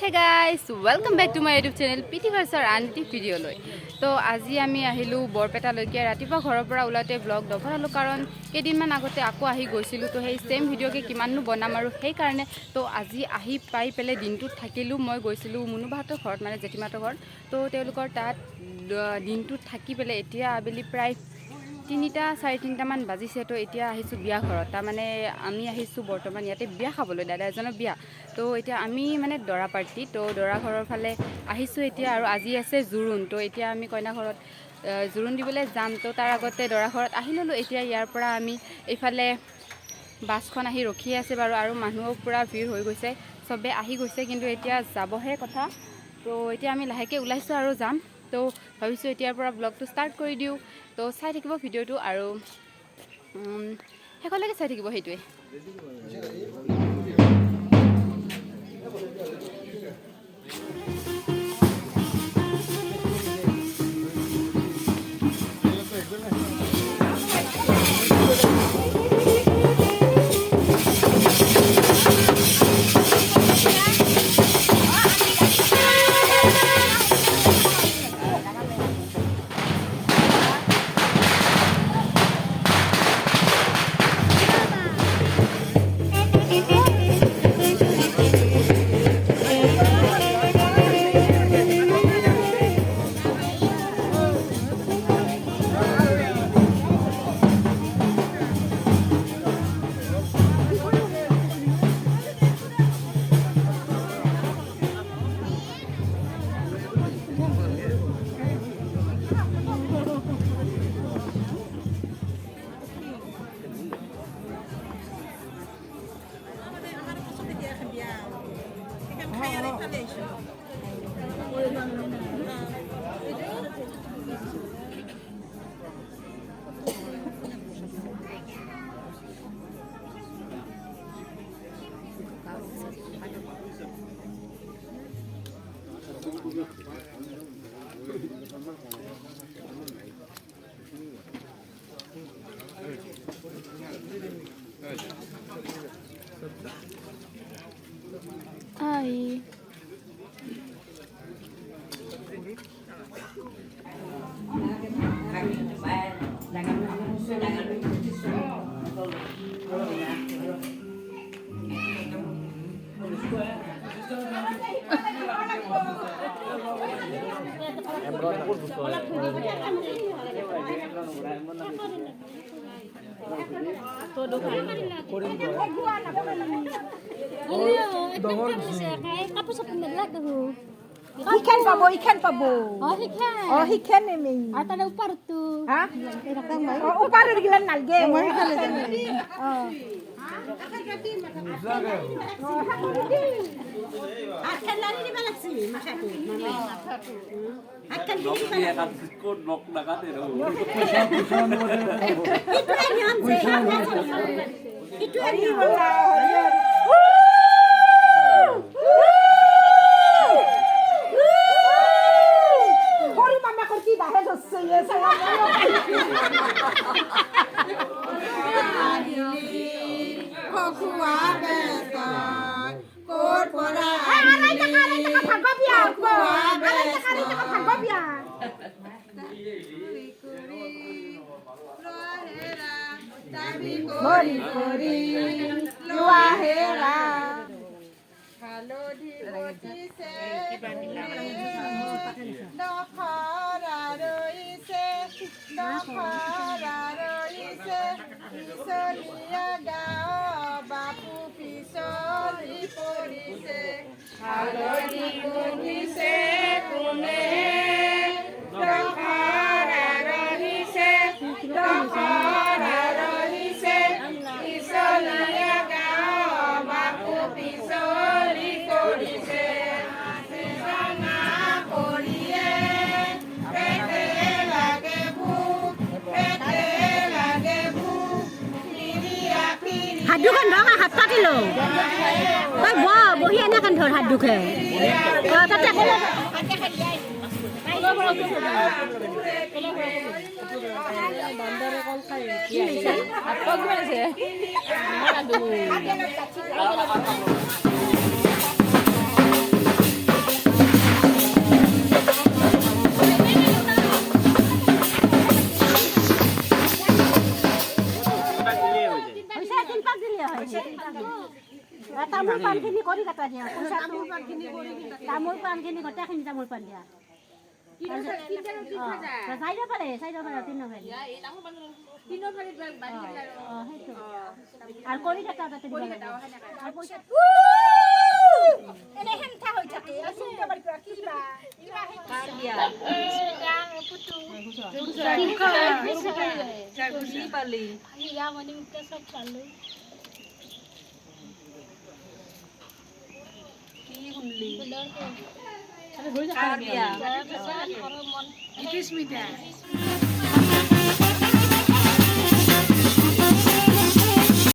Hey guys, welcome back to my YouTube channel PT Varsar Aunty video loi. To আজি আমি আহিলো বৰপেটা লৈকে ৰাতিপুৱা ঘৰৰ পৰা ওলাতে ব্লগ দফালো কাৰণ কেদিনমান আগতে আকৌ আহি গৈছিলো তো সেই সেম ভিডিওকে কিমাননো বনাম আৰু সেই কাৰণে তো আজি আহি পাই পেলে দিনটো থাকিলো মই গৈছিলো মুনুবাহতৰ ঘৰত মানে জেঠিমাতৰ ঘৰত তো তেওঁলোকৰ তাত দিনটো থাকি পেলে এতিয়া আবেলি প্ৰায় 3টা 3:30 মান বাজিছে তো এতিয়া আহিছো বিয়া ঘৰত তা মানে আমি আহিছো বৰ্তমান ইয়াতে বিয়া খাবলৈ দাদা এজনৰ বিয়া তো এতিয়া আমি মানে দৰা পাৰ্টি তো দৰা ঘৰৰ ফালে আহিছো এতিয়া আৰু আজি আছে জুৰুন তো এতিয়া আমি কইনা ঘৰত জুৰুন দিবলৈ যাম তো তাৰ আগতে দৰা ঘৰত আহিললো এতিয়া ইয়াৰ পৰা আমি এইফালে বাছখন আহি ৰখি আছে বাৰু আৰু মানুহ পুৰা ভিৰ হৈ গৈছে সবে আহি গৈছে কিন্তু এতিয়া যাবহে কথা তো এতিয়া আমি লাহেকে ওলাইছো আৰু যাম তো ভাবিছো এতিয়াৰ পৰা ব্লগটো ষ্টাৰ্ট কৰি দিও তো চাই থাকিব ভিডিওটো আৰু হেকলৈকে চাই থাকিব হেইটোৱে Hai. Ikan pabo. Oh, ikan. Oh, ikan ini. Atau ada upar tuh. Hah? Oh, upar di gilan nalge. Oh. Akan lari di mana sih? Masatu. Akan di mana? Kod blok dekat itu. Itu yang Kori luahera kalau di botise dokhara roise pisolia gao bapu pisoli porise kalau di botise kune dokhara roise Hadukan dong, hat pakai lo. Kau bawa, bohi anak kan thor haduk he. Kau tak tak. Bandar kau kaya. Apa gimana sih? Mana dulu? তামোল পাণখিনি কৰি কাটা দিয়া তামোল পাণখিনি গোটেইখিনি তামোল পাণ দিয়া চাইডৰ ফালে তিন ফালে আৰু কৰি কাটা তাতে দিব লাগে আৰু পইচা এনে হেমথা হৈ থাকে চিন্তা কৰি কিবা কাট দিয়া বুজি পালি ইয়া মানে উঠে সব চালু কি শুনলি কাট দিয়া 20 মিনিট